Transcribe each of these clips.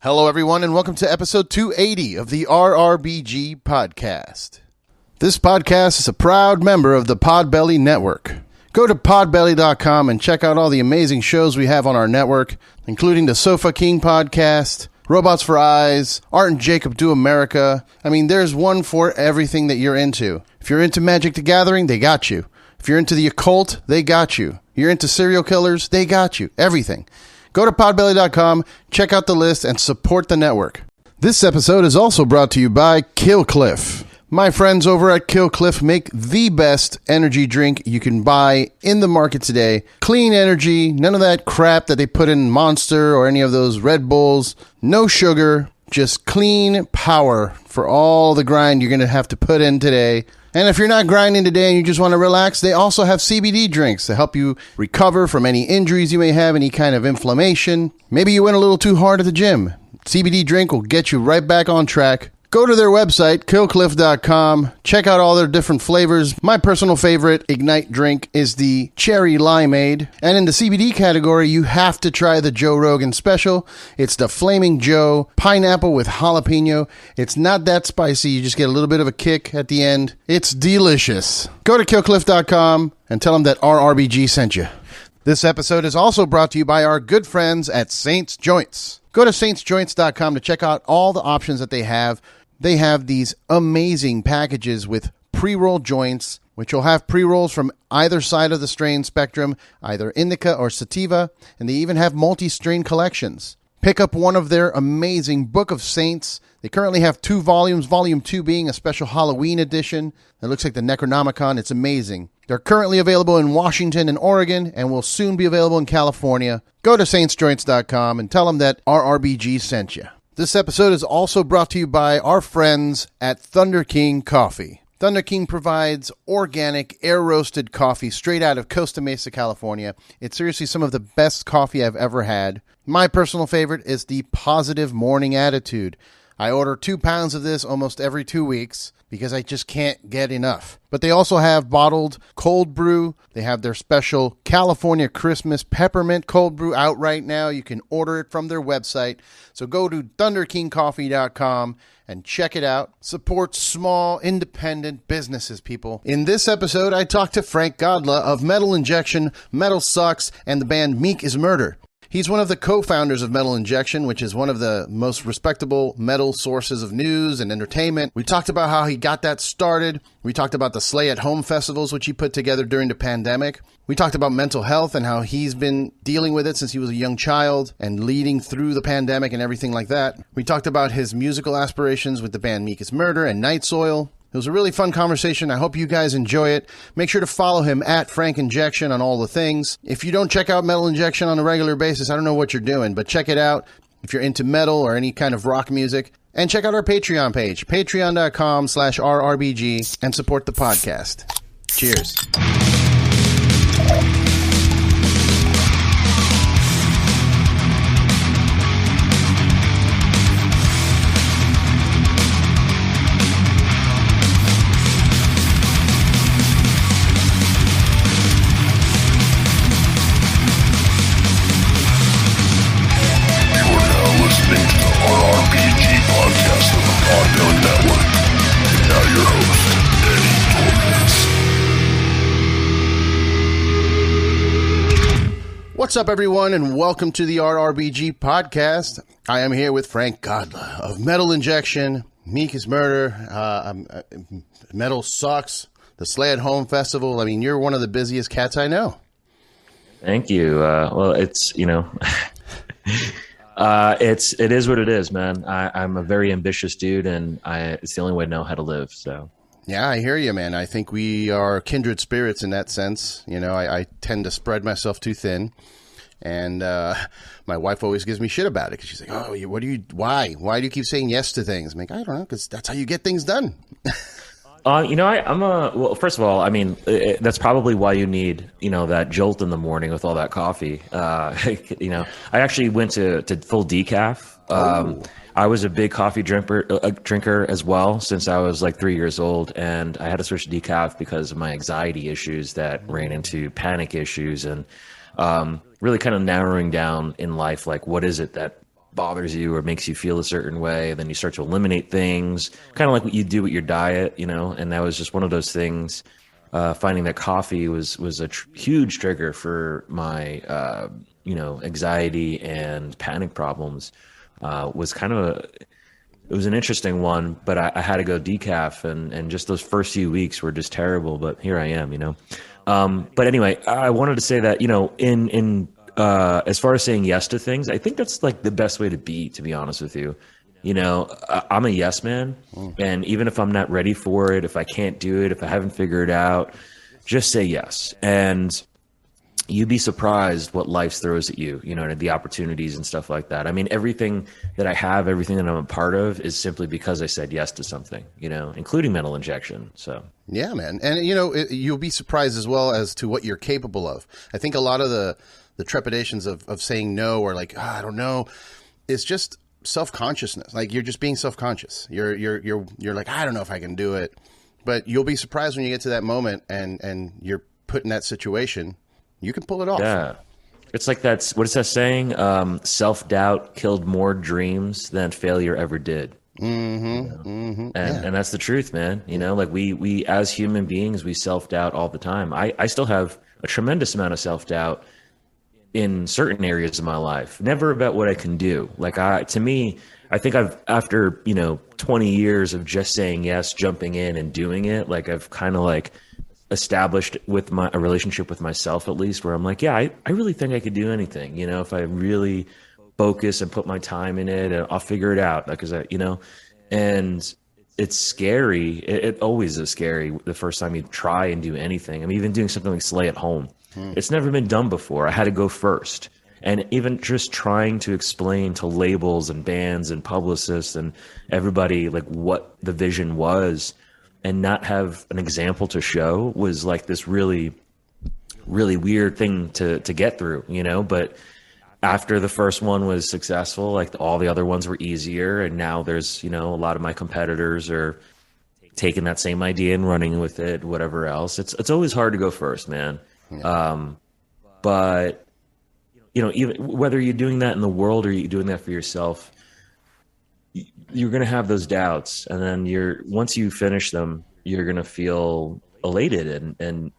Hello, everyone, and welcome to episode 280 of the RRBG podcast. This podcast is a proud member of the Podbelly Network. Go to podbelly.com and check out all the amazing shows we have on our network, including the Sofa King podcast, Robots for Eyes, Art and Jacob Do America. I mean, there's one for everything that you're into. If you're into Magic the Gathering, they got you. If you're into the occult, they got you. You're into serial killers, they got you. Everything. Go to podbelly.com, check out the list, and support the network. This episode is also brought to you by Killcliff. My friends over at Killcliff make the best energy drink you can buy in the market today. Clean energy, none of that crap that they put in Monster or any of those Red Bulls. No sugar, just clean power for all the grind you're going to have to put in today. And if you're not grinding today and you just want to relax, they also have CBD drinks to help you recover from any injuries you may have, any kind of inflammation. Maybe you went a little too hard at the gym. CBD drink will get you right back on track. Go to their website, killcliff.com. Check out all their different flavors. My personal favorite Ignite drink is the Cherry Limeade. And in the CBD category, you have to try the Joe Rogan Special. It's the Flaming Joe Pineapple with Jalapeno. It's not that spicy. You just get a little bit of a kick at the end. It's delicious. Go to killcliff.com and tell them that RRBG sent you. This episode is also brought to you by our good friends at Saints Joints. Go to saintsjoints.com to check out all the options that they have. They have these amazing packages with pre-roll joints, which will have pre-rolls from either side of the strain spectrum, either indica or sativa, and they even have multi-strain collections. Pick up one of their amazing Book of Saints. They currently have 2 volumes, volume 2 being a special Halloween edition. It looks like the Necronomicon. It's amazing. They're currently available in Washington and Oregon and will soon be available in California. Go to saintsjoints.com and tell them that RRBG sent you. This episode is also brought to you by our friends at Thunderking Coffee. Thunder King provides organic, air-roasted coffee straight out of Costa Mesa, California. It's seriously some of the best coffee I've ever had. My personal favorite is the Positive Morning Attitude. I order 2 pounds of this almost every 2 weeks because I just can't get enough. But they also have bottled cold brew. They have their special California Christmas peppermint cold brew out right now. You can order it from their website. So go to thunderkingcoffee.com and check it out. Support small, independent businesses, people. In this episode, I talked to Frank Godla of Metal Injection, Metal Sucks, and the band Meek is Murder. He's one of the co-founders of Metal Injection, which is one of the most respectable metal sources of news and entertainment. We talked about how he got that started. We talked about the Slay at Home festivals, which he put together during the pandemic. We talked about mental health and how he's been dealing with it since he was a young child and leading through the pandemic and everything like that. We talked about his musical aspirations with the band Meek is Murder and Night Soil. It was a really fun conversation. I hope you guys enjoy it. Make sure to follow him at Frank Injection on all the things. If you don't check out Metal Injection on a regular basis, I don't know what you're doing, but check it out if you're into metal or any kind of rock music. And check out our Patreon page, patreon.com/RRBG, and support the podcast. Cheers. What's up, everyone, and welcome to the RRBG podcast. I am here with Frank Godla of Metal Injection, Meek is Murder, Metal Sucks, the Slay at Home Festival. I mean, you're one of the busiest cats I know. Thank you. Well, it's, you know, it is what it is, man. I'm a very ambitious dude, and it's the only way I know how to live, so. Yeah, I hear you, man. I think we are kindred spirits in that sense. You know, I tend to spread myself too thin. And my wife always gives me shit about it because she's like, "Oh, why do you keep saying yes to things?" I'm like, "I don't know, because that's how you get things done." You know, well, first of all, I mean, that's probably why you need, you know, that jolt in the morning with all that coffee. You know, I actually went to full decaf. I was a big coffee drinker as well since I was like 3 years old, and I had to switch to decaf because of my anxiety issues that ran into panic issues, and really kind of narrowing down in life, like what is it that bothers you or makes you feel a certain way. Then you start to eliminate things, kind of like what you do with your diet, you know. And that was just one of those things. Finding that coffee was a huge trigger for my anxiety and panic problems. Was kind of it was an interesting one, but I had to go decaf, and just those first few weeks were just terrible. But here I am, you know. But anyway, I wanted to say that, you know, in as far as saying yes to things, I think that's like the best way to be honest with you. You know, I'm a yes man, and even if I'm not ready for it, if I can't do it, if I haven't figured it out, just say yes. And you'd be surprised what life throws at you, you know, the opportunities and stuff like that. I mean, everything that I have, everything that I'm a part of is simply because I said yes to something, you know, including mental injection. So, yeah, man. And, you know, you'll be surprised as well as to what you're capable of. I think a lot of the trepidations of saying no, or like, I don't know, it's just self-consciousness. Like, you're just being self-conscious. You're like, I don't know if I can do it. But you'll be surprised when you get to that moment and you're put in that situation. You can pull it off. Yeah. It's like what is that saying? Self-doubt killed more dreams than failure ever did. And that's the truth, man. You know, like we as human beings, we self-doubt all the time. I still have a tremendous amount of self-doubt in certain areas of my life. Never about what I can do. Like to me, I think after, you know, 20 years of just saying yes, jumping in and doing it, like I've kind of like established with a relationship with myself, at least, where I'm like, yeah, I really think I could do anything, you know, if I really focus and put my time in it, and I'll figure it out. Because you know, and it's scary. It always is scary the first time you try and do anything. I mean, even doing something like Slay at Home, it's never been done before. I had to go first. And even just trying to explain to labels and bands and publicists and everybody like what the vision was, and not have an example to show, was like this really, really weird thing to get through, you know. But after the first one was successful, like all the other ones were easier. And now there's, you know, a lot of my competitors are taking that same idea and running with it, whatever else. It's always hard to go first, man. Yeah. But you know, even whether you're doing that in the world or you're doing that for yourself, you're going to have those doubts. And then once you finish them, you're going to feel elated and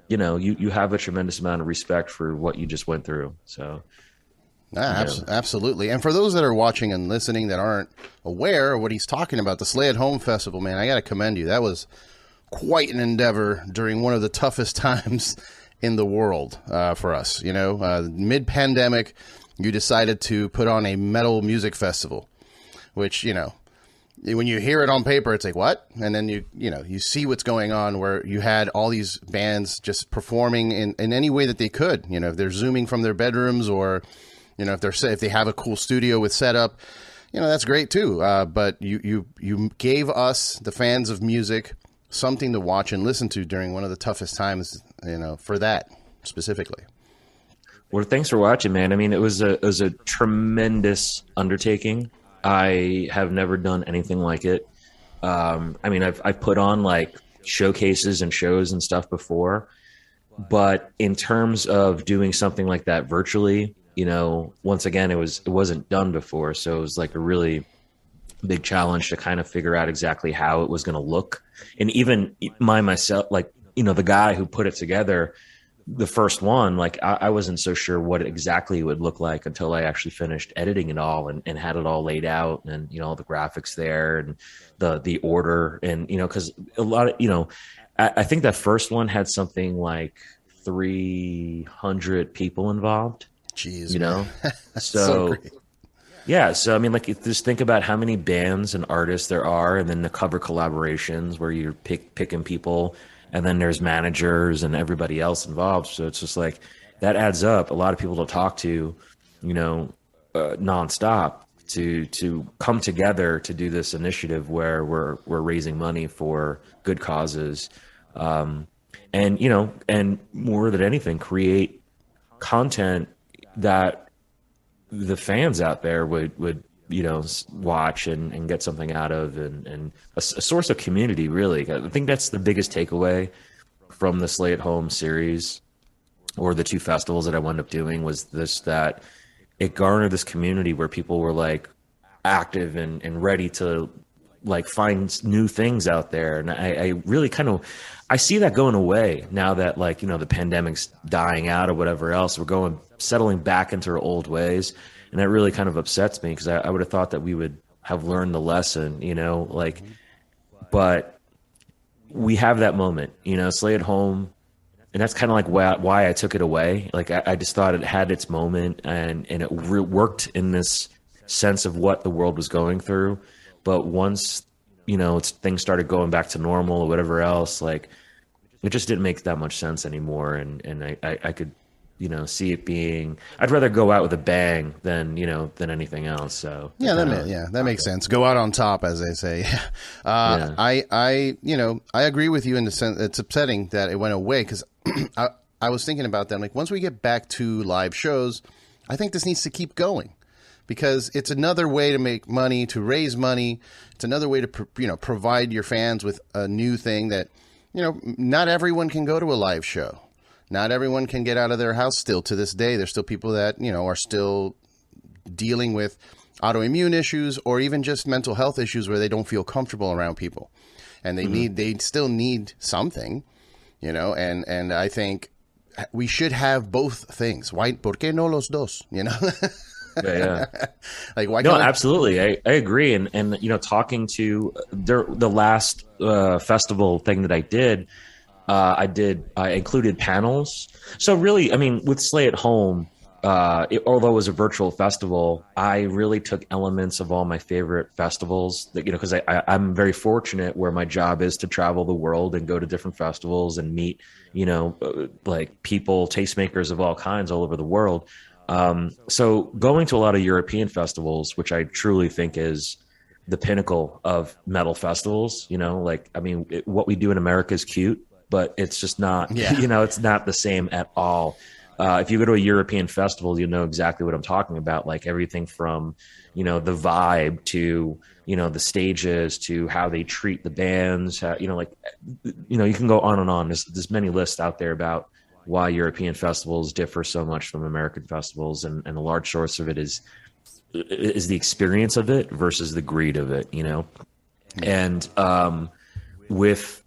you know, you have a tremendous amount of respect for what you just went through. So. Absolutely. And for those that are watching and listening that aren't aware of what he's talking about, the Slay at Home Festival, man, I got to commend you. That was quite an endeavor during one of the toughest times in the world for us. You know, mid-pandemic, you decided to put on a metal music festival, which, you know, when you hear it on paper, it's like, what? And then you see what's going on, where you had all these bands just performing in any way that they could. You know, if they're Zooming from their bedrooms, or, you know, if they have a cool studio with setup, you know, that's great too. But you gave us, the fans of music, something to watch and listen to during one of the toughest times, you know, for that specifically. Well, thanks for watching, man. I mean, it was a tremendous undertaking. I have never done anything like it. I mean, I've put on like showcases and shows and stuff before, but in terms of doing something like that virtually, you know, once again, it wasn't done before. So it was like a really big challenge to kind of figure out exactly how it was going to look. And even myself, like, you know, the guy who put it together, the first one, like I wasn't so sure what exactly it would look like until I actually finished editing it all and had it all laid out, and, you know, all the graphics there and the order, and, you know, because a lot of, you know, I think that first one had something like 300 people involved. Jeez, you know, so great. Yeah, so I mean, like, just think about how many bands and artists there are, and then the cover collaborations where you're picking people, and then there's managers and everybody else involved. So it's just like that adds up. A lot of people to talk to, you know, nonstop to come together to do this initiative where we're raising money for good causes, and, you know, and more than anything, create content that the fans out there would you know, watch and get something out of, and a source of community, really. I think that's the biggest takeaway from the Slay at Home series, or the two festivals that I wound up doing, was this, that it garnered this community where people were like active and ready to like find new things out there. And I really I see that going away now that, like, the pandemic's dying out or whatever else. We're settling back into our old ways. And that really kind of upsets me, because I would have thought that we would have learned the lesson, but we have that moment, Slay at Home. And that's kind of like why I took it away. Like, I just thought it had its moment, and it worked in this sense of what the world was going through. But once, things started going back to normal or whatever else, like, it just didn't make that much sense anymore. And I could, see it being, I'd rather go out with a bang than anything else. So yeah, that makes sense. Go out on top, as they say. Yeah. I agree with you in the sense it's upsetting that it went away, because I was thinking about that. Like, once we get back to live shows, I think this needs to keep going, because it's another way to make money, to raise money. It's another way to provide your fans with a new thing that, not everyone can go to a live show. Not everyone can get out of their house still to this day. There's still people that, are still dealing with autoimmune issues, or even just mental health issues where they don't feel comfortable around people. And they still need something, and I think we should have both things. Why, ¿por qué no los dos? Yeah. Like, why? No, absolutely. I agree. And talking to the last festival thing that I did, I included panels. So really, I mean, with Slay at Home, although it was a virtual festival, I really took elements of all my favorite festivals that, because I'm very fortunate where my job is to travel the world and go to different festivals and meet, like people, tastemakers of all kinds all over the world. So going to a lot of European festivals, which I truly think is the pinnacle of metal festivals, what we do in America is cute, but it's just not, it's not the same at all. If you go to a European festival, you'll know exactly what I'm talking about. Like, everything from, the vibe to, the stages to how they treat the bands, you can go on and on. There's many lists out there about why European festivals differ so much from American festivals. And a large source of it is the experience of it versus the greed of it, And with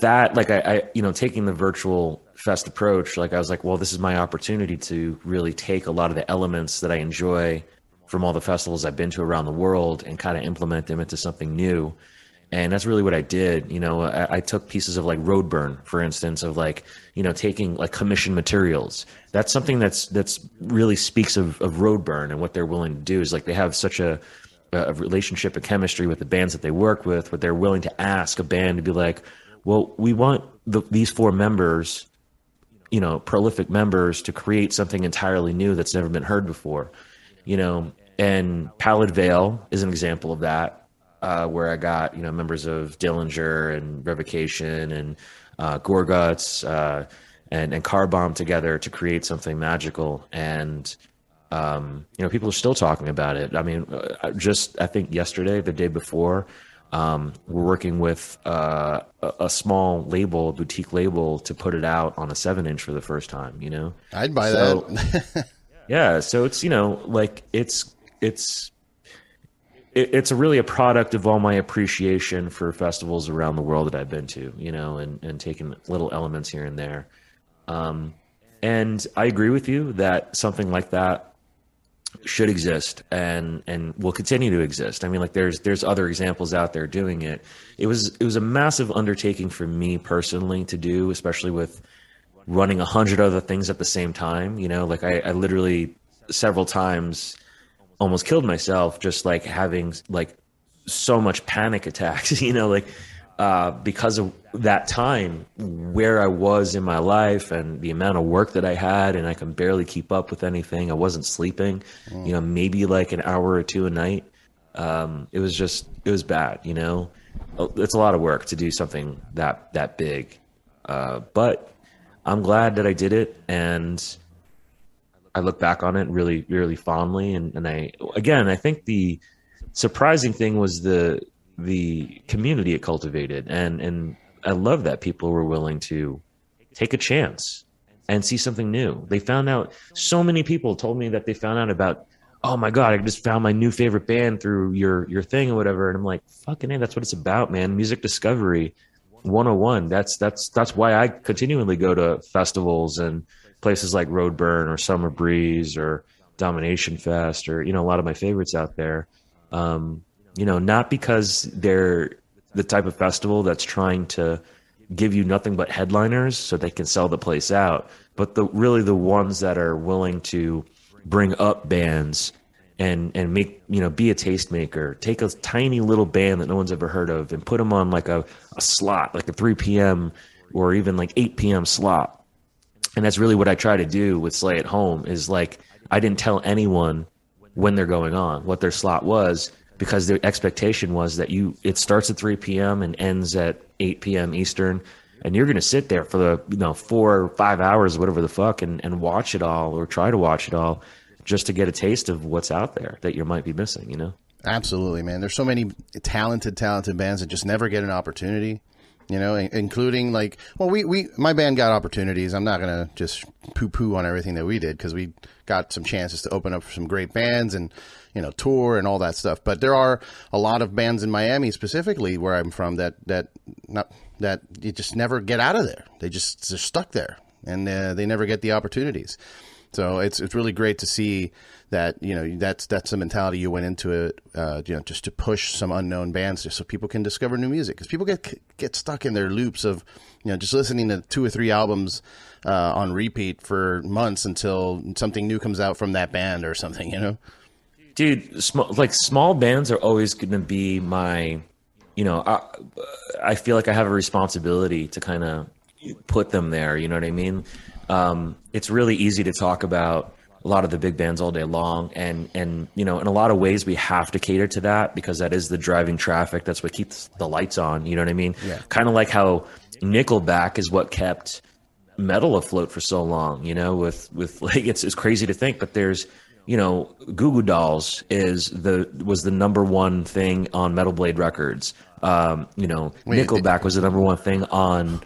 that, like, I taking the virtual fest approach, like, I was like, well, this is my opportunity to really take a lot of the elements that I enjoy from all the festivals I've been to around the world and kind of implement them into something new. And that's really what I did. I took pieces of, like, Roadburn, for instance, of, like, taking, like, commissioned materials. That's something that's really speaks of Roadburn and what they're willing to do. Is, like, they have such a relationship and chemistry with the bands that they work with, where they're willing to ask a band to be like, well, we want these four members, prolific members, to create something entirely new that's never been heard before, and Pallid Veil is an example of that. Where I got, members of Dillinger and Revocation and Gorguts and Car Bomb together to create something magical. And, people are still talking about it. I mean, I think yesterday, the day before, we're working with a small label, a boutique label, to put it out on a 7-inch for the first time, I'd buy that. Yeah. So it's, it's really a product of all my appreciation for festivals around the world that I've been to, and taking little elements here and there. And I agree with you that something like that should exist and will continue to exist. I mean, like, there's other examples out there doing it. It was a massive undertaking for me personally to do, especially with running 100 other things at the same time. Like, I literally several times almost killed myself, just like having, like, so much panic attacks, because of that time where I was in my life and the amount of work that I had, and I can barely keep up with anything. I wasn't sleeping, maybe like an hour or two a night. It was bad, It's a lot of work to do something that big. But I'm glad that I did it, and I look back on it really, really fondly. And I think the surprising thing was the community it cultivated. And I love that people were willing to take a chance and see something new. They found out, so many people told me that they found out about, oh my God, I just found my new favorite band through your thing or whatever. And I'm like, fucking A, that's what it's about, man. Music discovery 101. That's why I continually go to festivals and places like Roadburn or Summer Breeze or Domination Fest, or, you know, a lot of my favorites out there. You know, not because they're the type of festival that's trying to give you nothing but headliners so they can sell the place out, but really the ones that are willing to bring up bands and make, you know, be a tastemaker, take a tiny little band that no one's ever heard of and put them on like a slot, like a 3 p.m. or even like 8 p.m. slot. And that's really what I try to do with Slay at Home, is like, I didn't tell anyone when they're going on, what their slot was, because the expectation was that it starts at 3 p.m. and ends at 8 p.m. Eastern. And you're going to sit there for the, you know, 4 or 5 hours, whatever the fuck, and watch it all, or try to watch it all, just to get a taste of what's out there that you might be missing, you know? Absolutely, man. There's so many talented bands that just never get an opportunity, you know, including like, well, my band got opportunities. I'm not going to just poo-poo on everything that we did, because we got some chances to open up for some great bands and, you know, tour and all that stuff. But there are a lot of bands in Miami, specifically where I'm from, that you just never get out of there. They're stuck there, and they never get the opportunities. So it's really great to see that, you know, that's the mentality you went into it, you know, just to push some unknown bands just so people can discover new music. Because people get stuck in their loops of, you know, just listening to 2 or 3 albums on repeat for months until something new comes out from that band or something, you know? Dude, small bands are always going to be my, you know, I feel like I have a responsibility to kind of put them there. You know what I mean? It's really easy to talk about a lot of the big bands all day long. And, you know, in a lot of ways we have to cater to that, because that is the driving traffic. That's what keeps the lights on. You know what I mean? Yeah. Kind of like how Nickelback is what kept metal afloat for so long, you know, with like, it's crazy to think, but there's, you know, Goo Goo Dolls was the #1 thing on Metal Blade Records. You know, Nickelback was the #1 thing on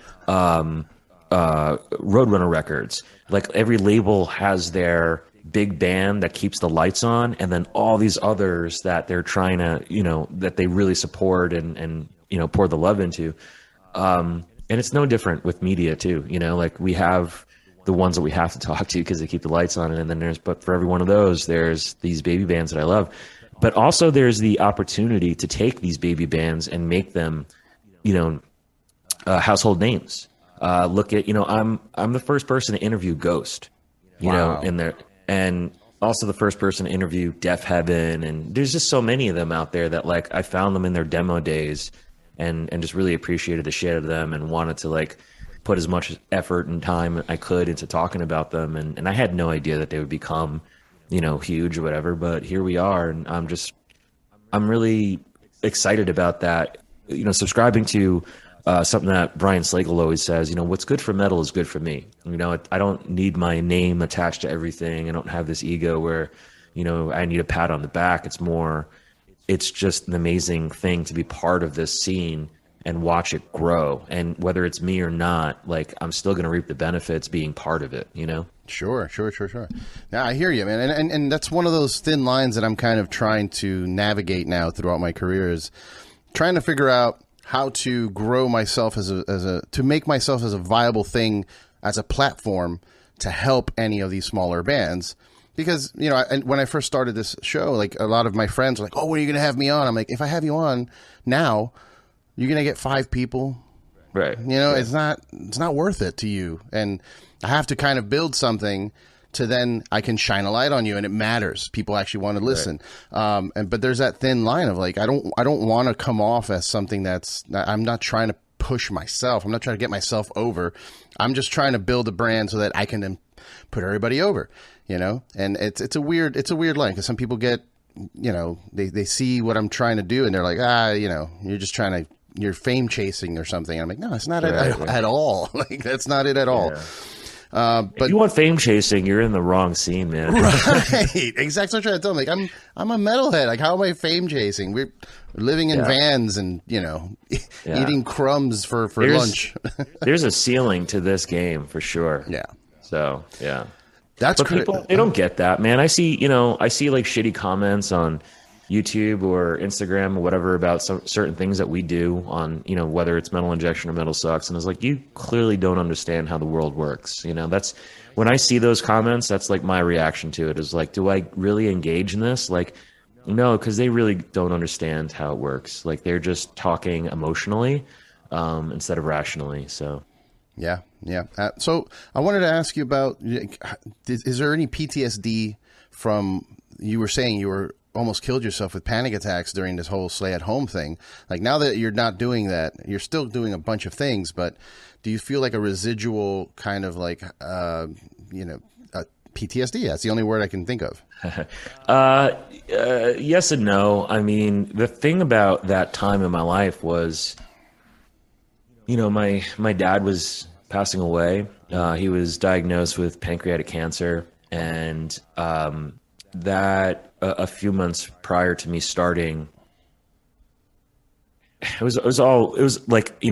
Roadrunner Records. Like, every label has their big band that keeps the lights on, and then all these others that they're trying to, you know, that they really support and you know, pour the love into. And it's no different with media too. You know, like, we have the ones that we have to talk to because they keep the lights on, and then but for every one of those, there's these baby bands that I love. But also there's the opportunity to take these baby bands and make them, you know, household names. Look at, you know, I'm the first person to interview Ghost, you know, in there, and also the first person to interview Deaf Heaven, and there's just so many of them out there that, like, I found them in their demo days and just really appreciated the shit out of them and wanted to, like, put as much effort and time I could into talking about them, and I had no idea that they would become, you know, huge or whatever, but here we are, and I'm really excited about that. You know, subscribing to something that Brian Slagle always says, you know, what's good for metal is good for me. You know, I don't need my name attached to everything. I don't have this ego where, you know, I need a pat on the back. It's just an amazing thing to be part of this scene and watch it grow. And whether it's me or not, like, I'm still going to reap the benefits being part of it, you know? Sure. Yeah, I hear you, man. And that's one of those thin lines that I'm kind of trying to navigate now throughout my career, is trying to figure out how to grow myself to make myself as a viable thing, as a platform to help any of these smaller bands. Because, you know, when I first started this show, like, a lot of my friends were like, oh, when are you going to have me on? I'm like, if I have you on now, you're going to get 5 people. Right. You know, right. It's not worth it to you. And I have to kind of build something to then I can shine a light on you, and it matters. People actually want to listen. Right. But there's that thin line of, like, I don't want to come off as something I'm not trying to push myself. I'm not trying to get myself over. I'm just trying to build a brand so that I can then put everybody over, you know? And it's a weird line, because some people get, you know, they see what I'm trying to do, and they're like, you know, you're fame chasing or something. I'm like, no, it's not at all. Like, that's not it at all. Yeah. But if you want fame chasing, you're in the wrong scene, man. Right. Exactly what I'm trying to tell them. Like, I'm a metalhead. Like, how am I fame chasing? We're living in vans and, you know, eating crumbs for lunch. There's a ceiling to this game for sure. Yeah. So yeah. That's But people, they don't get that, man. I see like shitty comments on YouTube or Instagram or whatever about some certain things that we do on, whether it's Metal Injection or Metal Sucks. And it's like, you clearly don't understand how the world works. That's when I see those comments, that's like my reaction to it is like, do I really engage in this? Like, no, because they really don't understand how it works. Like they're just talking emotionally instead of rationally. So. Yeah. So I wanted to ask you about, is there any PTSD from, you were saying you were almost killed yourself with panic attacks during this whole stay at home thing. Like now that you're not doing that, you're still doing a bunch of things, but do you feel like a residual kind of like, PTSD? That's the only word I can think of. Yes and no. I mean, the thing about that time in my life was, my dad was passing away. He was diagnosed with pancreatic cancer, and that a few months prior to me starting, it was like,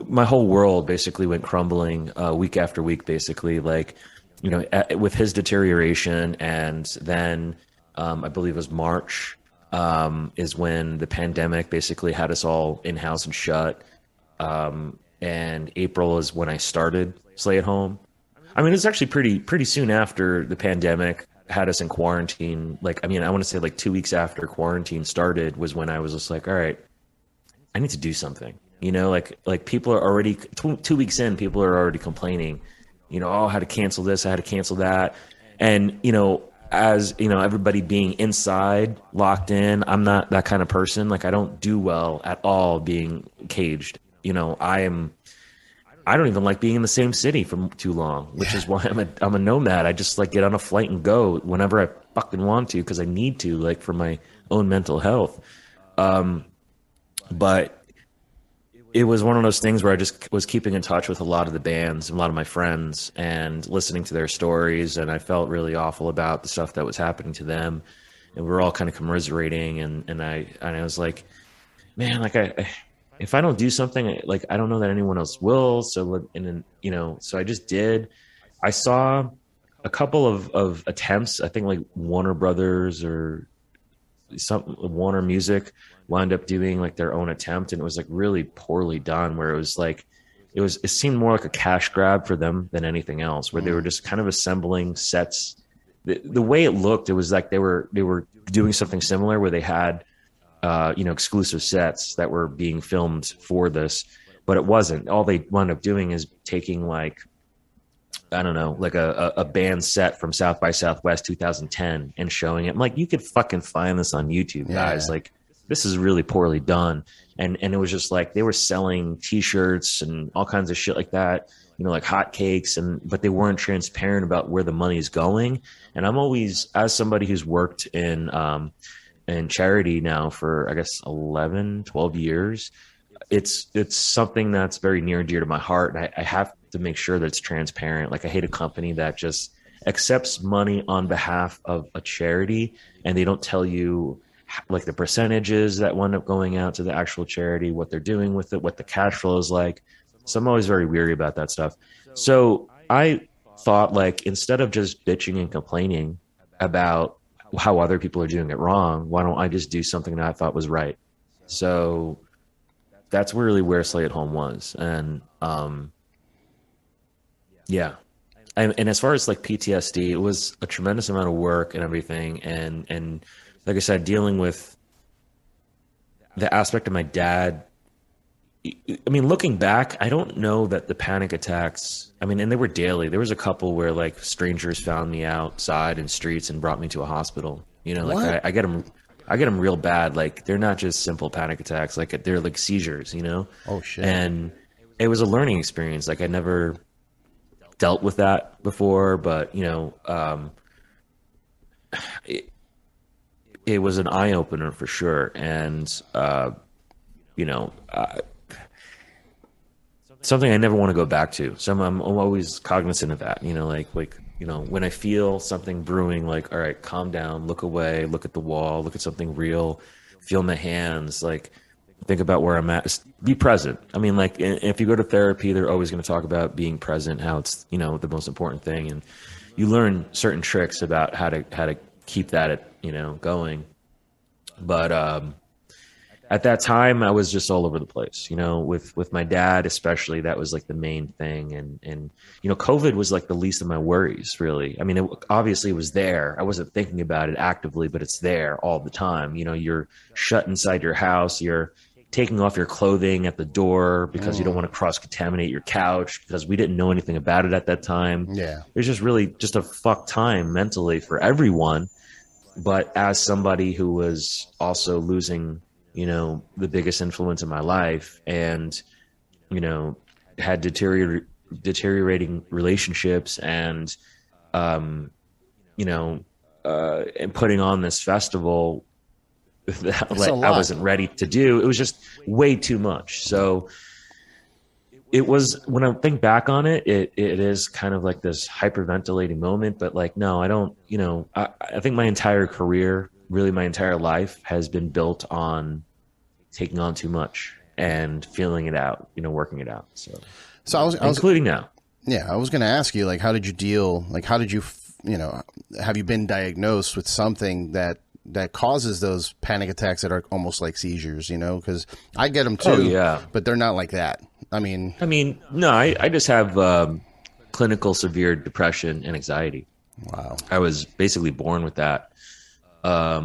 my whole world basically went crumbling week after week, basically, like, with his deterioration. And then I believe it was March is when the pandemic basically had us all in-house and shut. And April is when I started Slay at Home. I mean, it's actually pretty soon after the pandemic had us in quarantine. Like, I mean, I want to say like 2 weeks after quarantine started was when I was just like, all right, I need to do something. Like people are already 2 weeks in, people are already complaining, I had to cancel this, I had to cancel that. And, as everybody being inside, locked in, I'm not that kind of person. Like I don't do well at all being caged. I don't even like being in the same city for too long, which is why I'm a nomad. I just like get on a flight and go whenever I fucking want to, because I need to, like for my own mental health. But it was one of those things where I just was keeping in touch with a lot of the bands and a lot of my friends and listening to their stories. And I felt really awful about the stuff that was happening to them. And we were all kind of commiserating. And I was like, man, like if I don't do something, like, I don't know that anyone else will. So, and then, so I just did. I saw a couple of attempts. I think like Warner Brothers or Warner Music wound up doing like their own attempt. And it was like really poorly done, where it was like, it seemed more like a cash grab for them than anything else, where they were just kind of assembling sets. The way it looked, it was like they were doing something similar where they had, exclusive sets that were being filmed for this, but it wasn't. All they wound up doing is taking like, I don't know, like a band set from South by Southwest 2010 and showing it. I'm like, you could fucking find this on YouTube, guys. Yeah. Like, this is really poorly done. And it was just like, they were selling t-shirts and all kinds of shit like that, like hotcakes, but they weren't transparent about where the money is going. And I'm always, as somebody who's worked in charity now for, I guess, 11, 12 years, it's something that's very near and dear to my heart. And I have to make sure that it's transparent. Like, I hate a company that just accepts money on behalf of a charity and they don't tell you like the percentages that wind up going out to the actual charity, what they're doing with it, what the cash flow is like. So I'm always very weary about that stuff. So I thought, like, instead of just bitching and complaining about how other people are doing it wrong, why don't I just do something that I thought was right? So that's really where Slay at Home was. And yeah. And as far as like PTSD, it was a tremendous amount of work and everything. And like I said, dealing with the aspect of my dad. I mean, looking back, I don't know that the panic attacks, I mean, and they were daily. There was a couple where like strangers found me outside in streets and brought me to a hospital. Like I get them real bad. Like, they're not just simple panic attacks. Like, they're like seizures, Oh shit. And it was a learning experience. Like, I never dealt with that before, but it was an eye opener for sure. And, something I never want to go back to. So I'm always cognizant of that, when I feel something brewing, like, all right, calm down, look away, look at the wall, look at something real, feel my hands, like, think about where I'm at. Be present. I mean, like if you go to therapy, they're always going to talk about being present, how it's, you know, the most important thing. And you learn certain tricks about how to keep that, you know, going. But at that time, I was just all over the place, you know, with my dad, especially. That was like the main thing. And, you know, COVID was like the least of my worries, really. I mean, obviously it was there. I wasn't thinking about it actively, but it's there all the time. You know, you're shut inside your house. You're taking off your clothing at the door because you don't want to cross contaminate your couch, because we didn't know anything about it at that time. Yeah. It was just really just a fuck time mentally for everyone. But as somebody who was also losing, you know, the biggest influence in my life, and, you know, had deteriorating relationships, and, you know, and putting on this festival that I wasn't ready to do. It was just way too much. So it was, when I think back on it, it is kind of like this hyperventilating moment, but like, no, I don't, you know, I think my entire career, really my entire life, has been built on taking on too much and feeling it out, you know, working it out. So I was including now. Yeah. I was going to ask you, like, how did you deal? Like, how did you, you know, have you been diagnosed with something that causes those panic attacks that are almost like seizures, you know? Because I get them too, oh, yeah, but they're not like that. I mean, no, I just have clinical severe depression and anxiety. Wow. I was basically born with that. I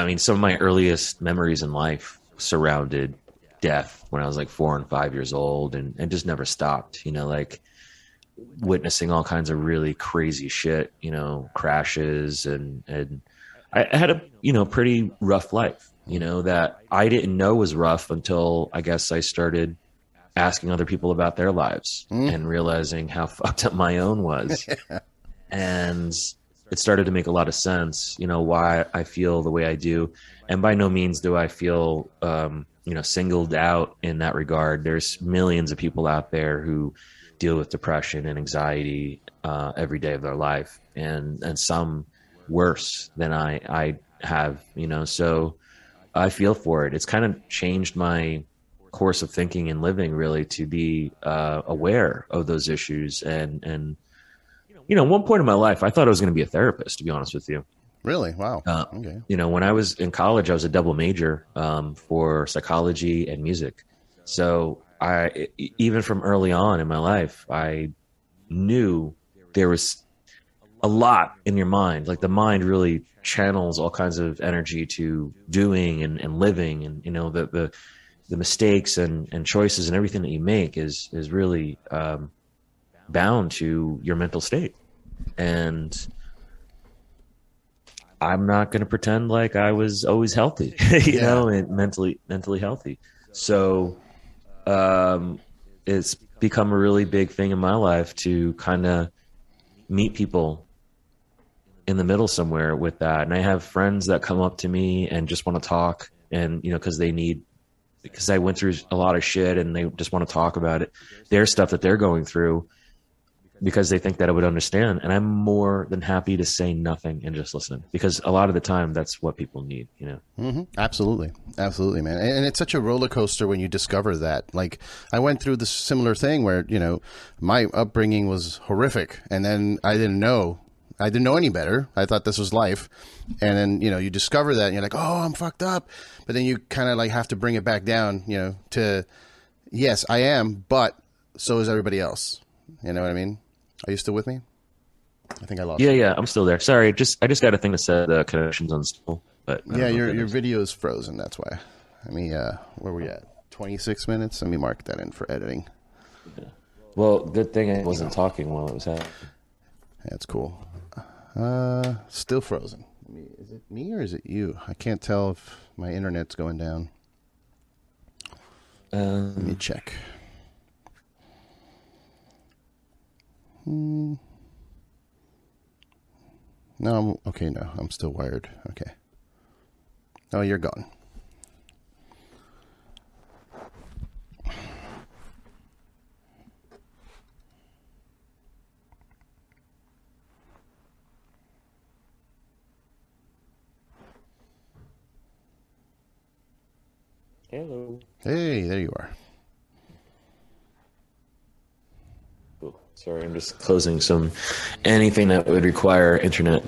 mean, some of my earliest memories in life surrounded death when I was like 4 and 5 years old, and just never stopped, you know, like witnessing all kinds of really crazy shit, you know, crashes, and I had a, you know, pretty rough life, you know, that I didn't know was rough until I guess I started asking other people about their lives and realizing how fucked up my own was. And it started to make a lot of sense, you know, why I feel the way I do. And by no means do I feel, you know, singled out in that regard. There's millions of people out there who deal with depression and anxiety every day of their life, and some worse than I have, you know. So I feel for it. It's kind of changed my course of thinking and living, really, to be aware of those issues. And you know, one point in my life, I thought I was going to be a therapist, to be honest with you. Really? Wow. Okay. You know, when I was in college, I was a double major for psychology and music. So even from early on in my life, I knew there was a lot in your mind. Like, the mind really channels all kinds of energy to doing and living, and, you know, the mistakes and choices and everything that you make is really bound to your mental state. And I'm not going to pretend like I was always healthy, you know, and mentally healthy. So it's become a really big thing in my life to kind of meet people in the middle somewhere with that. And I have friends that come up to me and just want to talk, and, you know, because I went through a lot of shit, and they just want to talk about it, their stuff that they're going through, because they think that I would understand. And I'm more than happy to say nothing and just listen, because a lot of the time that's what people need, you know? Mm-hmm. Absolutely. Absolutely, man. And it's such a roller coaster when you discover that. Like, I went through this similar thing where, you know, my upbringing was horrific, and then I didn't know any better. I thought this was life. And then, you know, you discover that and you're like, oh, I'm fucked up. But then you kind of like have to bring it back down, you know, to, yes, I am, but so is everybody else. You know what I mean? Are you still with me? I think I lost you. Yeah, I'm still there. Sorry, I just got a thing that said the connection's unstable. But yeah, your video is frozen. That's why. I mean, where we at? 26 minutes. Let me mark that in for editing. Yeah. Well, good thing I wasn't talking while it was happening. That's cool. Still frozen. Is it me or is it you? I can't tell if my internet's going down. Let me check. No, okay, no, I'm still wired. Okay. Oh, you're gone. Hello. Hey, there you are. Cool. Sorry, I'm just closing anything that would require internet.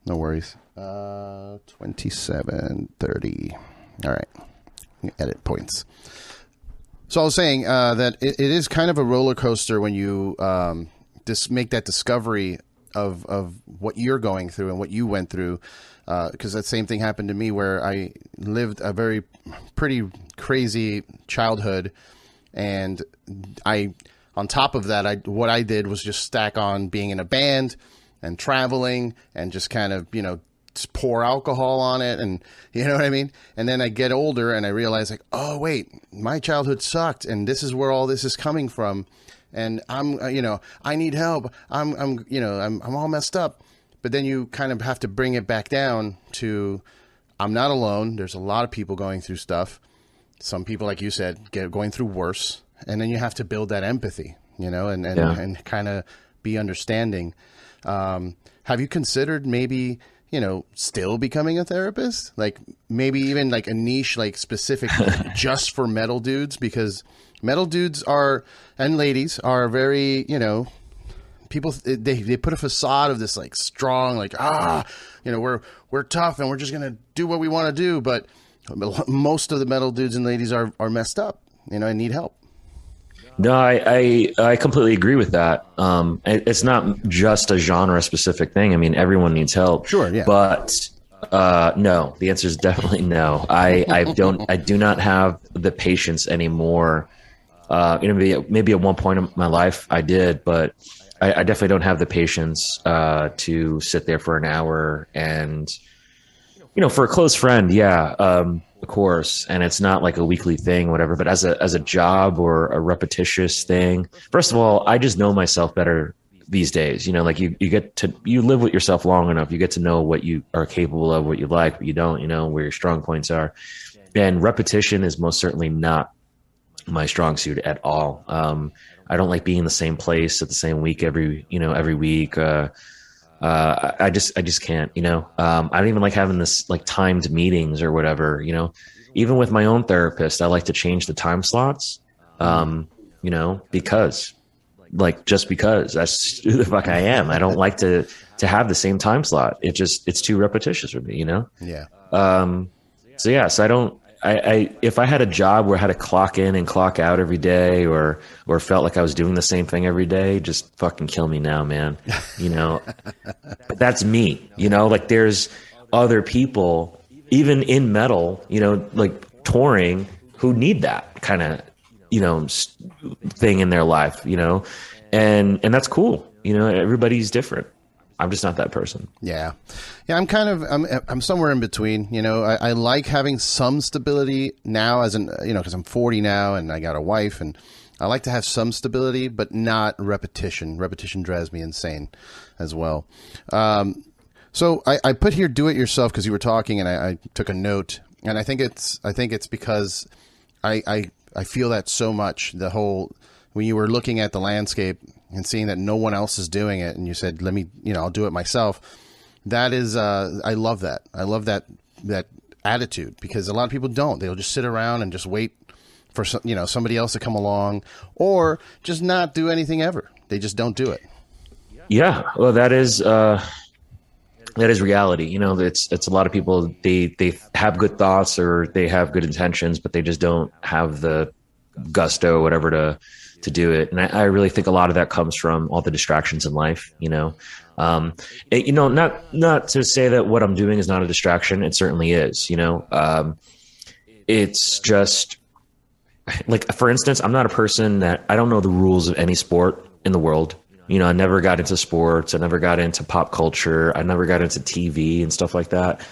No worries. 27:30. All right. Edit points. So I was saying that it is kind of a roller coaster when you just make that discovery of what you're going through and what you went through. Because that same thing happened to me where I lived a pretty crazy childhood. And on top of that, what I did was just stack on being in a band and traveling and just kind of, just pour alcohol on it. And you know what I mean? And then I get older and I realize like, oh, wait, my childhood sucked. And this is where all this is coming from. And I'm, I need help. I'm all messed up. But then you kind of have to bring it back down to, I'm not alone. There's a lot of people going through stuff. Some people, like you said, going through worse. And then you have to build that empathy, and kind of be understanding. Have you considered maybe, still becoming a therapist? Like maybe even like a niche, like specific just for metal dudes, because metal dudes and ladies are very, people, they put a facade of this like strong, like, we're tough and we're just going to do what we want to do. But most of the metal dudes and ladies are messed up, and need help. No, I completely agree with that. It's not just a genre specific thing. I mean, everyone needs help. Sure. Yeah. But no, the answer is definitely no. I do not have the patience anymore. Maybe at one point in my life I did, but I definitely don't have the patience to sit there for an hour and, for a close friend. Yeah. Of course. And it's not like a weekly thing, whatever, but as a job or a repetitious thing, first of all, I just know myself better these days. You live with yourself long enough. You get to know what you are capable of, what you like, what you don't, where your strong points are. And repetition is most certainly not my strong suit at all. I don't like being in the same place at the same week every week. I just can't, I don't even like having this like timed meetings or whatever, even with my own therapist, I like to change the time slots, because just because that's who the fuck I am. I don't like to have the same time slot. It's too repetitious for me, Yeah. So I don't, if I had a job where I had to clock in and clock out every day or felt like I was doing the same thing every day, just fucking kill me now, man. But that's me, like there's other people, even in metal, like touring, who need that kind of, thing in their life, and that's cool. Everybody's different. I'm just not that person. Yeah. I'm somewhere in between. I like having some stability now because I'm 40 now and I got a wife, and I like to have some stability, but not repetition. Repetition drives me insane as well. So I put here, do it yourself, because you were talking and I took a note, and I think it's because I feel that so much. The whole, when you were looking at the landscape and seeing that no one else is doing it, and you said, let me, I'll do it myself. That is, I love that. I love that attitude, because a lot of people don't. They'll just sit around and just wait for somebody else to come along, or just not do anything ever. They just don't do it. Yeah. Well, that is reality. It's a lot of people, they have good thoughts or they have good intentions, but they just don't have the gusto or whatever to do it. And I really think a lot of that comes from all the distractions in life, not to say that what I'm doing is not a distraction. It certainly is, it's just like, for instance, I'm not a person that, I don't know the rules of any sport in the world. I never got into sports. I never got into pop culture. I never got into TV and stuff like that.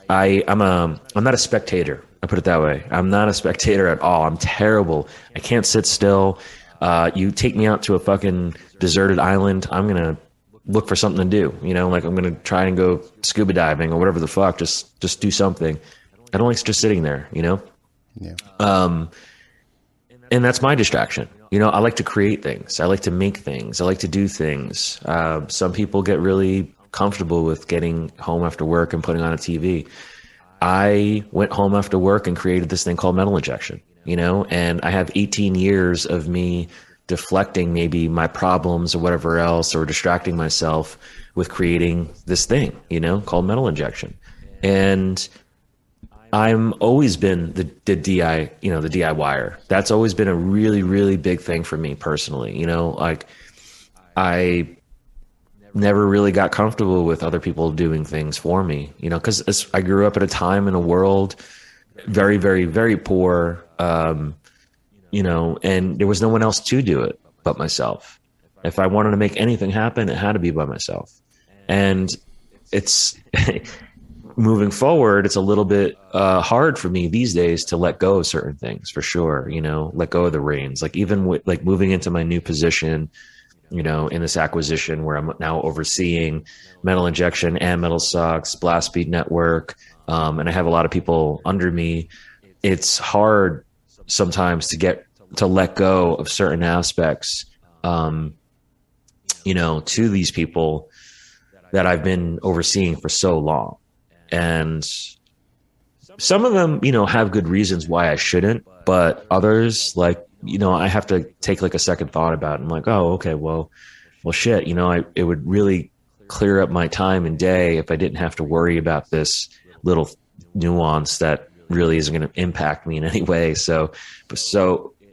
I'm not a spectator. I put it that way. I'm not a spectator at all. I'm terrible. I can't sit still. You take me out to a fucking deserted island, I'm going to look for something to do, like I'm going to try and go scuba diving or whatever the fuck, just do something. I don't like just sitting there, Yeah. And that's my distraction. I like to create things. I like to make things. I like to do things. Some people get really comfortable with getting home after work and putting on a TV. I went home after work and created this thing called Metal Injection, and I have 18 years of me deflecting maybe my problems or whatever else, or distracting myself with creating this thing, called Metal Injection. And I'm always been the DIYer. That's always been a really, really big thing for me personally. Like I never really got comfortable with other people doing things for me, because I grew up at a time in a world very, very, very poor, and there was no one else to do it but myself. If I wanted to make anything happen, it had to be by myself. And it's moving forward, it's a little bit hard for me these days to let go of certain things, for sure. Let go of the reins. Like even with like moving into my new position, in this acquisition where I'm now overseeing Metal Injection and Metal Sucks, Blast Beat Network, and I have a lot of people under me. It's hard sometimes to let go of certain aspects, to these people that I've been overseeing for so long. And some of them, have good reasons why I shouldn't, but others, like, I have to take like a second thought about it. I'm like, oh, okay, well, shit, it would really clear up my time and day if I didn't have to worry about this little nuance that really isn't going to impact me in any way. So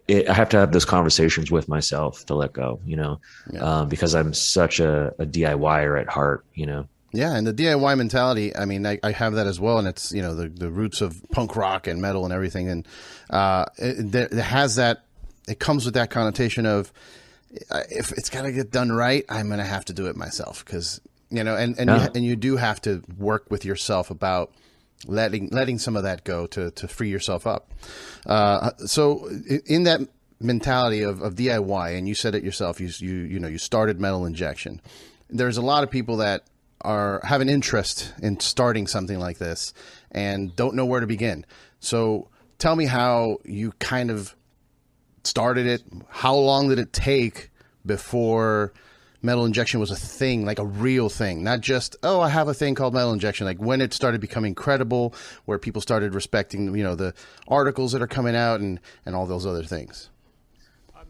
I have to have those conversations with myself to let go, because I'm such a DIYer at heart, Yeah, and the DIY mentality, I mean, I have that as well, and it's, the roots of punk rock and metal and everything, and it has that, it comes with that connotation of, if it's got to get done right, I'm going to have to do it myself, because, you do have to work with yourself about letting some of that go to free yourself up. So in that mentality of DIY, and you said it yourself, you started Metal Injection. There's a lot of people that have an interest in starting something like this and don't know where to begin. So tell me how you kind of started it. How long did it take before Metal Injection was a thing, like a real thing, not just, oh, I have a thing called Metal Injection, like when it started becoming credible, where people started respecting, the articles that are coming out and all those other things?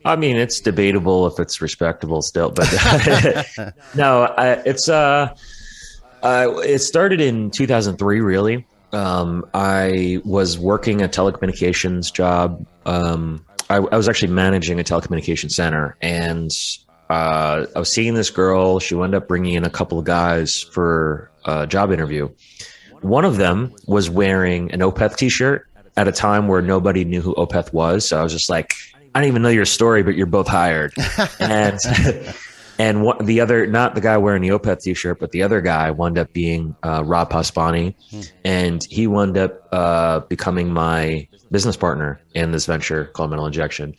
I mean, it's debatable if it's respectable still, but no, it started in 2003, really. I was working a telecommunications job. I was actually managing a telecommunications center, and I was seeing this girl. She wound up bringing in a couple of guys for a job interview. One of them was wearing an Opeth t-shirt at a time where nobody knew who Opeth was. So I was just like, I don't even know your story, but you're both hired. And the other, not the guy wearing the Opeth t-shirt, but the other guy wound up being Rob Paspani, and he wound up becoming my business partner in this venture called Metal Injection.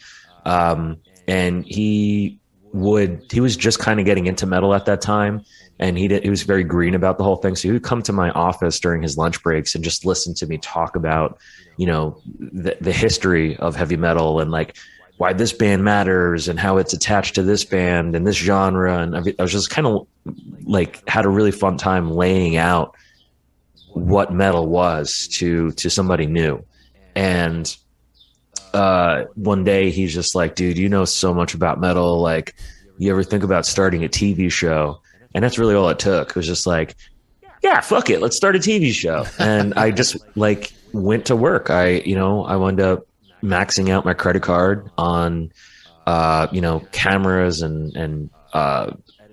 And he was just kind of getting into metal at that time, and he was very green about the whole thing. So he would come to my office during his lunch breaks and just listen to me talk about, the history of heavy metal and like why this band matters and how it's attached to this band and this genre. And I was just kind of like had a really fun time laying out what metal was to somebody new. And one day he's just like, dude, you know so much about metal. Like, you ever think about starting a TV show? And that's really all it took. It was just like, yeah, fuck it. Let's start a TV show. And I just like went to work. I wound up maxing out my credit card on, cameras and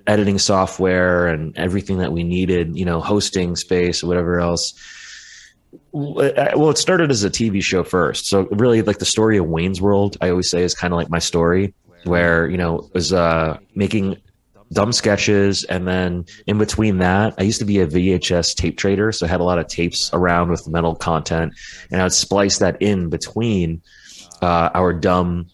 editing software and everything that we needed, hosting space, whatever else. Well, it started as a TV show first. So really like the story of Wayne's World, I always say, is kind of like my story, where, it was making dumb sketches. And then in between that, I used to be a VHS tape trader. So I had a lot of tapes around with metal content, and I would splice that in between our dumb,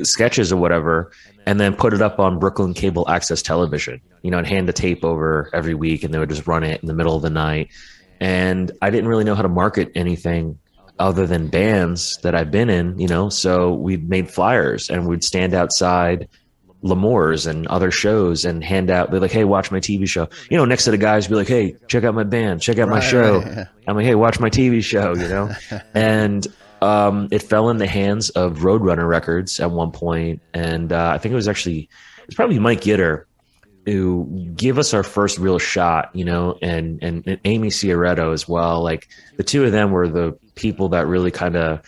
sketches or whatever, and then put it up on Brooklyn Cable Access Television, and hand the tape over every week, and they would just run it in the middle of the night. And I didn't really know how to market anything other than bands that I've been in, so we made flyers and we'd stand outside L'Amour's and other shows and hand out, they're like, hey, watch my TV show. You know, next to the guys be like, hey, check out my band, check out my show. Right. I'm like, hey, watch my TV show, you know? And it fell in the hands of Roadrunner Records at one point. And I think it's probably Mike Gitter who gave us our first real shot, you know, and Amy Ciaretto as well. Like the two of them were the people that really kind of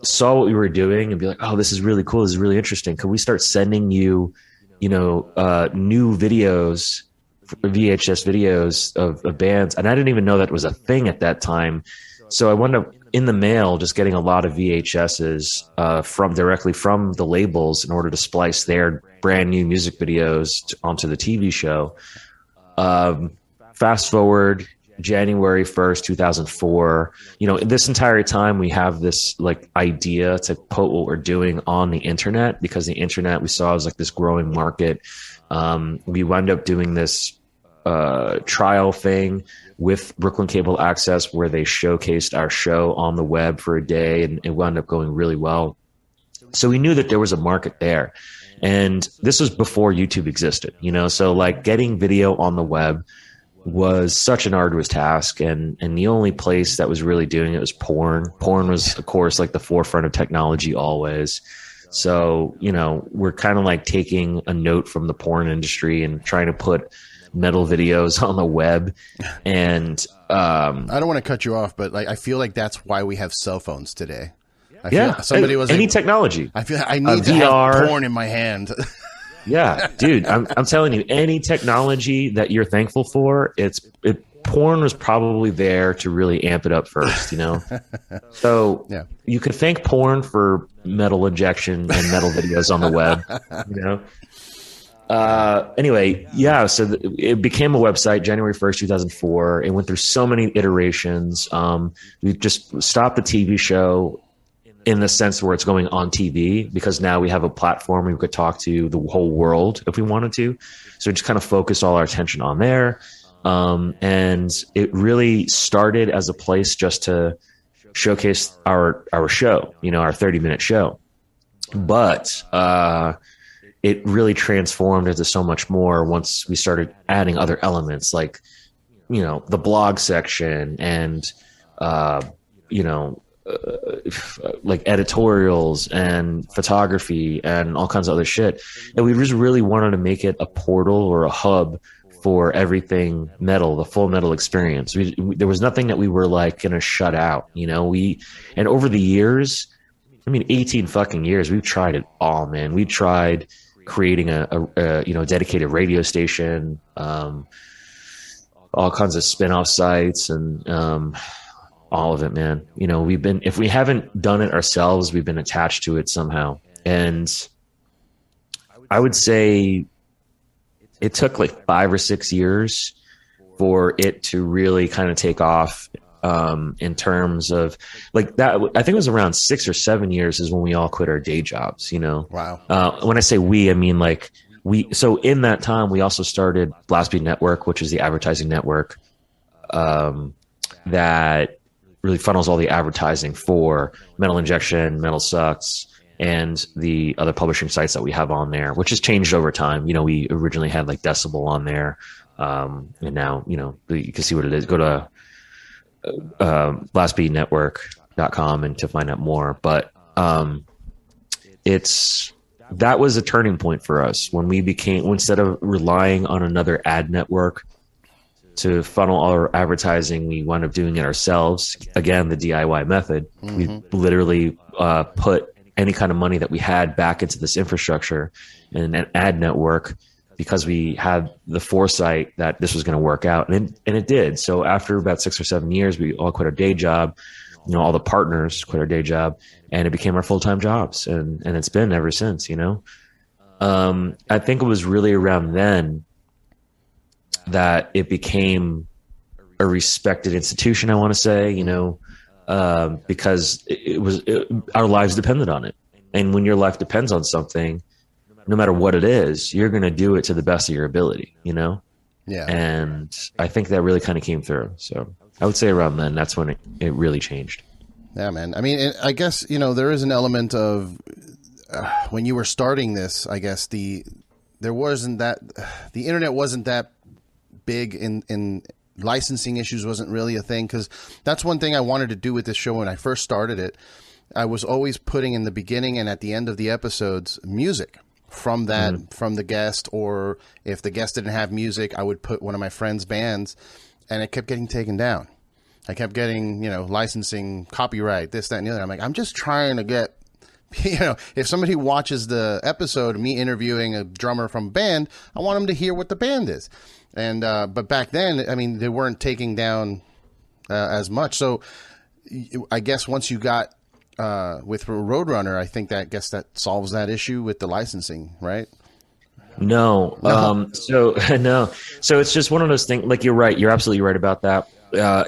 saw what we were doing and be like, oh, this is really cool. This is really interesting. Could we start sending you, new videos, VHS videos of bands? And I didn't even know that was a thing at that time. So I wound up in the mail just getting a lot of VHSs directly from the labels in order to splice their brand new music videos onto the TV show. Fast forward January 1st, 2004, this entire time we have this like idea to put what we're doing on the internet, because the internet we saw as like this growing market. We wound up doing this trial thing with Brooklyn Cable Access where they showcased our show on the web for a day, and it wound up going really well. So we knew that there was a market there, and this was before YouTube existed, so like getting video on the web was such an arduous task, and the only place that was really doing it was porn. Porn was, of course, like the forefront of technology always. So, we're kind of like taking a note from the porn industry and trying to put metal videos on the web. And I don't want to cut you off, but like I feel like that's why we have cell phones today. I feel like somebody was any technology. I feel like I need to have porn in my hand. Yeah, dude, I'm telling you, any technology that you're thankful for, porn was probably there to really amp it up first, So yeah. You could thank porn for metal injection and metal videos on the web, Anyway, yeah, so it became a website January 1st, 2004. It went through so many iterations. We just stopped the TV show in the sense where it's going on TV, because now we have a platform we could talk to the whole world if we wanted to. So we just kind of focus all our attention on there. And it really started as a place just to showcase our show, our 30-minute show. But it really transformed into so much more once we started adding other elements like, the blog section and, like editorials and photography and all kinds of other shit. And we just really wanted to make it a portal or a hub for everything metal, the full metal experience. There was nothing that we were like going to shut out, and over the years, 18 fucking years, we've tried it all, man. We tried creating a dedicated radio station, all kinds of spin-off sites and, all of it, man. If we haven't done it ourselves, we've been attached to it somehow. And I would say it took like 5 or 6 years for it to really kind of take off, in terms of like that. I think it was around 6 or 7 years is when we all quit our day jobs, Wow. When I say we, I mean like so in that time, we also started Blast Beat Network, which is the advertising network, that really funnels all the advertising for Metal Injection, Metal Sucks, and the other publishing sites that we have on there, which has changed over time. We originally had like Decibel on there. And now, you can see what it is. Go to blastbeatnetwork.com and to find out more. But that was a turning point for us when we instead of relying on another ad network to funnel all our advertising, we wound up doing it ourselves. Again, the DIY method. Mm-hmm. We literally put any kind of money that we had back into this infrastructure and an ad network, because we had the foresight that this was going to work out, and it did. So after about 6 or 7 years, we all quit our day job. All the partners quit our day job, and it became our full-time jobs, and it's been ever since. I think it was really around then that it became a respected institution, I want to say, because our lives depended on it. And when your life depends on something, no matter what it is, you're going to do it to the best of your ability, Yeah. And I think that really kind of came through. So I would say around then, that's when it really changed. Yeah, man. I guess, there is an element of when you were starting this, I guess the internet wasn't that big in licensing issues wasn't really a thing, because that's one thing I wanted to do with this show when I first started it. I was always putting in the beginning and at the end of the episodes music from from the guest, or if the guest didn't have music, I would put one of my friends' bands, and it kept getting taken down. I kept getting, licensing, copyright, this, that, and the other. I'm like, I'm just trying to get, if somebody watches the episode of me interviewing a drummer from a band, I want them to hear what the band is. And but back then, I mean, they weren't taking down as much. So I guess once you got with Roadrunner, I think that solves that issue with the licensing, right? No. So no. So it's just one of those things. Like, you're right. You're absolutely right about that.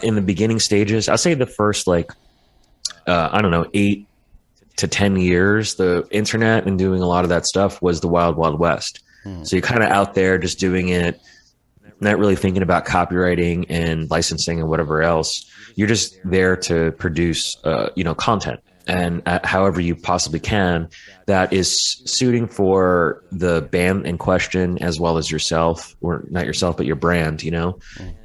In the beginning stages, I'll say the first, 8 to 10 years, the internet and doing a lot of that stuff was the wild, wild west. So you're kind of out there just doing it, not really thinking about copywriting and licensing and whatever else. You're just there to produce, content, and however you possibly can, that is suiting for the band in question as well as yourself, or not yourself, but your brand,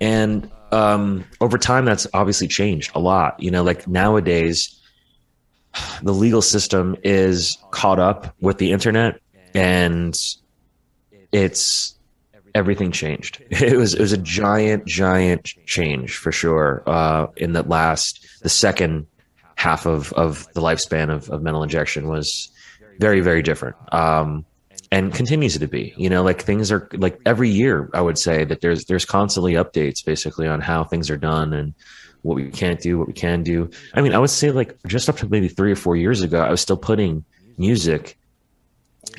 and over time, that's obviously changed a lot. Like nowadays, the legal system is caught up with the internet, and everything changed. It was a giant change for sure. In the second half of the lifespan of Mental Injection was very, very different. And continues to be, like things are like every year, I would say that there's constantly updates basically on how things are done and what we can't do, what we can do. I mean, I would say like just up to maybe 3 or 4 years ago, I was still putting music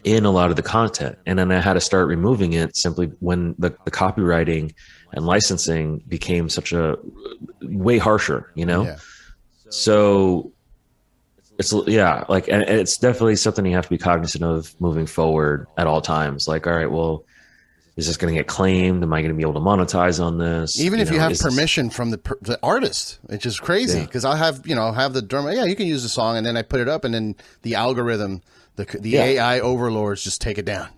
in a lot of the content. And then I had to start removing it simply when the copywriting and licensing became such a way harsher, Yeah. So and it's definitely something you have to be cognizant of moving forward at all times. Like, all right, well, is this going to get claimed? Am I going to be able to monetize on this? Even if you have permission from the artist, which is crazy, because I'll have the drummer. Yeah, you can use the song, and then I put it up, and then the algorithm, the AI overlords just take it down.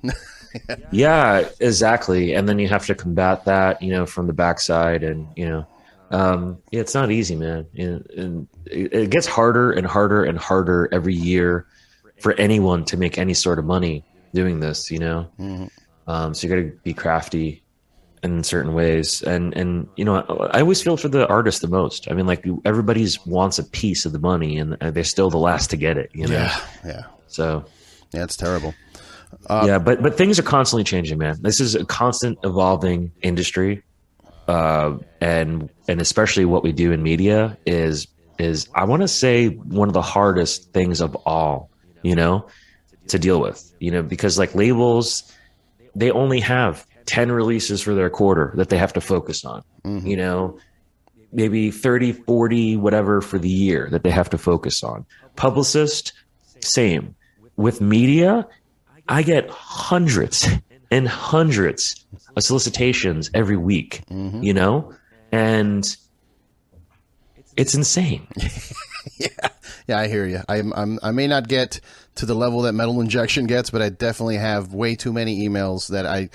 Yeah, exactly. And then you have to combat that, from the backside, and it's not easy, man. And it gets harder and harder and harder every year for anyone to make any sort of money doing this, Mm-hmm. So you got to be crafty in certain ways. And I always feel for the artist the most. I mean, like, everybody wants a piece of the money, and they're still the last to get it, Yeah. So yeah, it's terrible. But things are constantly changing, man. This is a constant evolving industry. And especially what we do in media is I want to say one of the hardest things of all, to deal with, because like labels, they only have 10 releases for their quarter that they have to focus on, Mm-hmm. Maybe 30, 40, whatever for the year that they have to focus on. Publicist, same. With media, I get hundreds and hundreds of solicitations every week, Mm-hmm. And it's insane. Yeah, I hear you. I may not get to the level that Metal Injection gets, but I definitely have way too many emails that I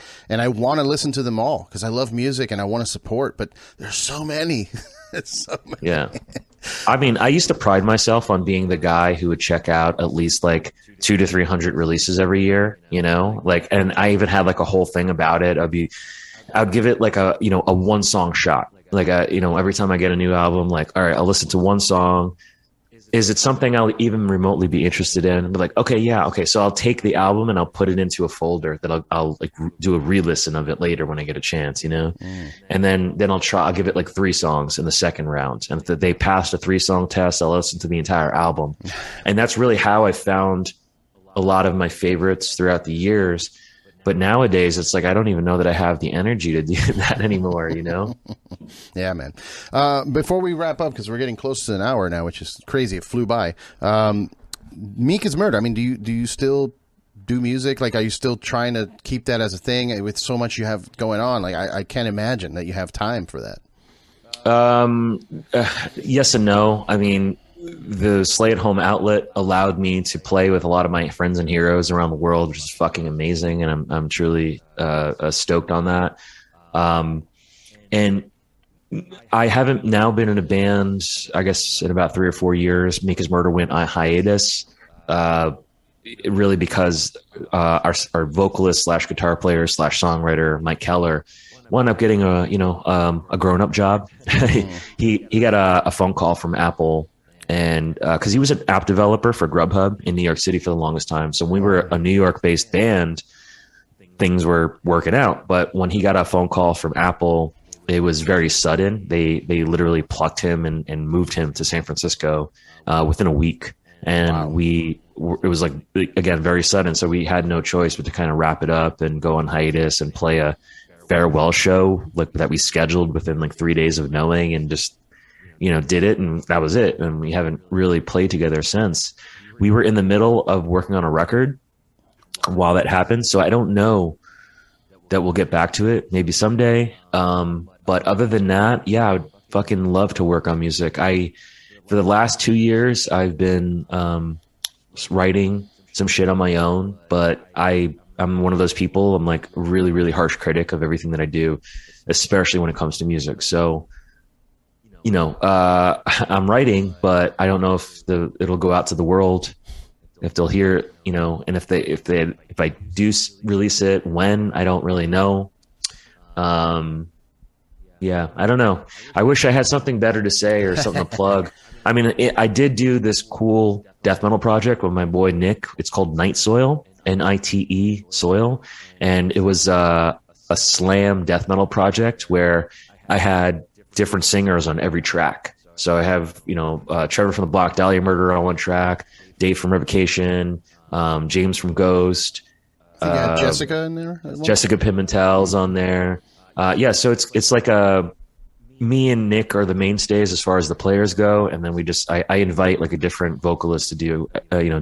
want to listen to them all because I love music and I want to support, but there's so many. It's so many. Yeah. I mean, I used to pride myself on being the guy who would check out at least like 200 to 300 releases every year, and I even had like a whole thing about it. I'd give it like a one song shot. Like, every time I get a new album, like, all right, I'll listen to one song. Is it something I'll even remotely be interested in? Be like, okay. So I'll take the album and I'll put it into a folder that I'll like do a re-listen of it later when I get a chance, And then I'll give it like 3 songs in the second round. And if they passed a 3-song test, I'll listen to the entire album. And that's really how I found a lot of my favorites throughout the years. But nowadays, it's like I don't even know that I have the energy to do that anymore, Yeah, man. Before we wrap up, because we're getting close to an hour now, which is crazy. It flew by. Meek is Murder. I mean, do you still do music? Like, are you still trying to keep that as a thing with so much you have going on? Like, I can't imagine that you have time for that. Yes and no. I mean, the Slay at Home outlet allowed me to play with a lot of my friends and heroes around the world, which is fucking amazing, and I'm truly stoked on that. And I haven't now been in a band, I guess, in about 3 or 4 years. Meek Murder went on hiatus, really because our vocalist / guitar player / songwriter Mike Keller wound up getting a grown up job. he got a phone call from Apple, and because he was an app developer for Grubhub in New York City for the longest time. So when we were a New York based band, things were working out. But when he got a phone call from Apple, it was very sudden. They literally plucked him and moved him to San Francisco within a week. And it was like, again, very sudden. So we had no choice but to kind of wrap it up and go on hiatus and play a farewell show that we scheduled within like 3 days of knowing, and just, did it. And that was it. And we haven't really played together since. We were in the middle of working on a record while that happened. So I don't know that we'll get back to it maybe someday. But other than that, yeah, I would fucking love to work on music. For the last 2 years, I've been writing some shit on my own, but I'm one of those people. I'm like a really, really harsh critic of everything that I do, especially when it comes to music. So, I'm writing, but I don't know if it'll go out to the world, if they'll hear it, and if I do release it, when, I don't really know. Yeah, I don't know. I wish I had something better to say or something to plug. I mean, I did do this cool death metal project with my boy Nick. It's called Night Soil, Nite Soil. And it was a slam death metal project where I had different singers on every track. So I have, Trevor from the Black Dahlia Murder on one track, Dave from Revocation, James from Ghost. You got Jessica in there as well? Jessica Pimentel's on there. So it's like me and Nick are the mainstays as far as the players go, and then I invite like a different vocalist to do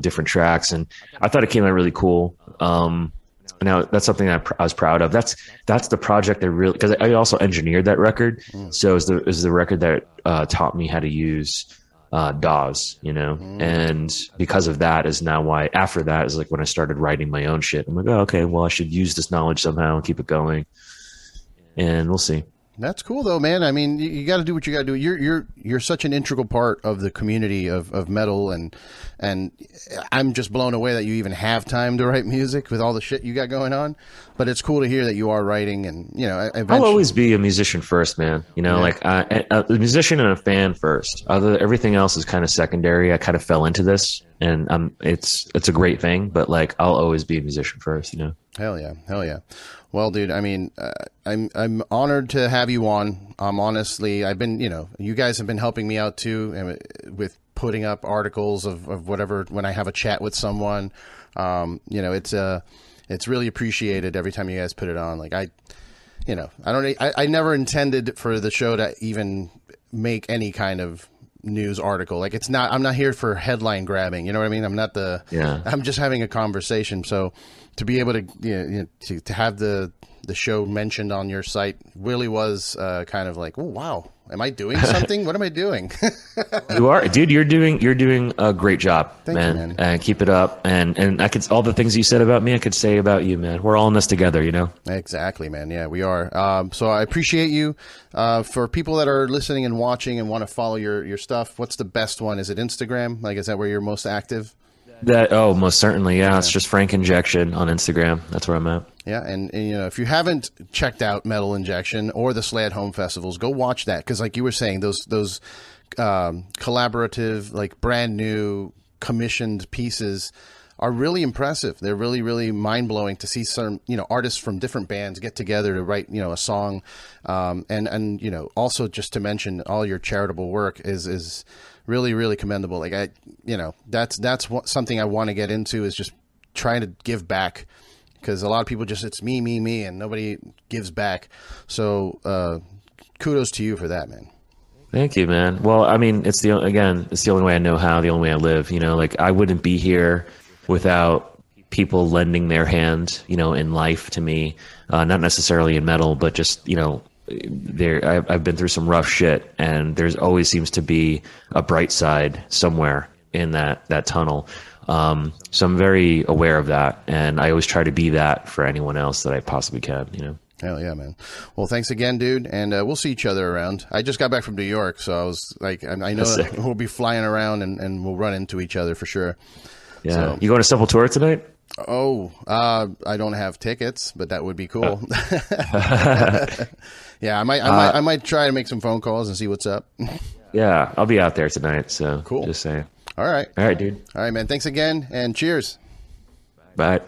different tracks, and I thought it came out really cool. Now that's something I was proud of. That's the project that really, because I also engineered that record, so it was the record that taught me how to use DAWs, and because of that is now why after that is like when I started writing my own shit. I'm like, oh, okay, well I should use this knowledge somehow and keep it going. And we'll see. That's cool though, man. I mean, you got to do what you got to do. You're such an integral part of the community of metal, and I'm just blown away that you even have time to write music with all the shit you got going on. But it's cool to hear that you are writing, and I'll always be a musician first, man. Like a musician and a fan first. Everything else is kind of secondary. I kind of fell into this, and it's a great thing. But like, I'll always be a musician first. Hell yeah. Well, dude, I mean, I'm honored to have you on. Honestly, I've been, you guys have been helping me out too, with putting up articles of whatever when I have a chat with someone. It's really appreciated every time you guys put it on. Like I never intended for the show to even make any kind of news article. Like I'm not here for headline grabbing. You know what I mean? I'm just having a conversation. So to be able to to have the show mentioned on your site really was kind of like, oh wow, am I doing something? What am I doing? You are, dude. You're doing a great job, Thank you, man. And keep it up. And I could, all the things you said about me, I could say about you, man. We're all in this together, Exactly, man. Yeah, we are. So I appreciate you. For people that are listening and watching and want to follow your stuff, what's the best one? Is it Instagram? Like, is that where you're most active? Most certainly, yeah. It's just Frank Injection on Instagram. That's where I'm at. Yeah, and if you haven't checked out Metal Injection or the Slay at Home festivals, go watch that, because like you were saying, those collaborative, like brand new commissioned pieces are really impressive. They're really, really mind blowing to see some artists from different bands get together to write a song, and also just to mention all your charitable work is really, really commendable. Like that's something I want to get into, is just trying to give back, because a lot of people it's me, and nobody gives back. So kudos to you for that, man. Thank you, man. Well, I mean, it's the only way I know how, the only way I live. Like I wouldn't be here without people lending their hand, in life to me. Not necessarily in metal, but just I've been through some rough shit, and there's always seems to be a bright side somewhere in that tunnel. So I'm very aware of that, and I always try to be that for anyone else that I possibly can, you know. Hell yeah, man. Well, thanks again, dude, and we'll see each other around. I just got back from New York, so I was like, I know that we'll be flying around, and we'll run into each other for sure. Yeah. So, you going to Sepultura tonight? Oh, I don't have tickets, but that would be cool. Yeah, I might try to make some phone calls and see what's up. Yeah, I'll be out there tonight, so cool. Just saying. All right, dude. All right, man. Thanks again, and cheers. Bye.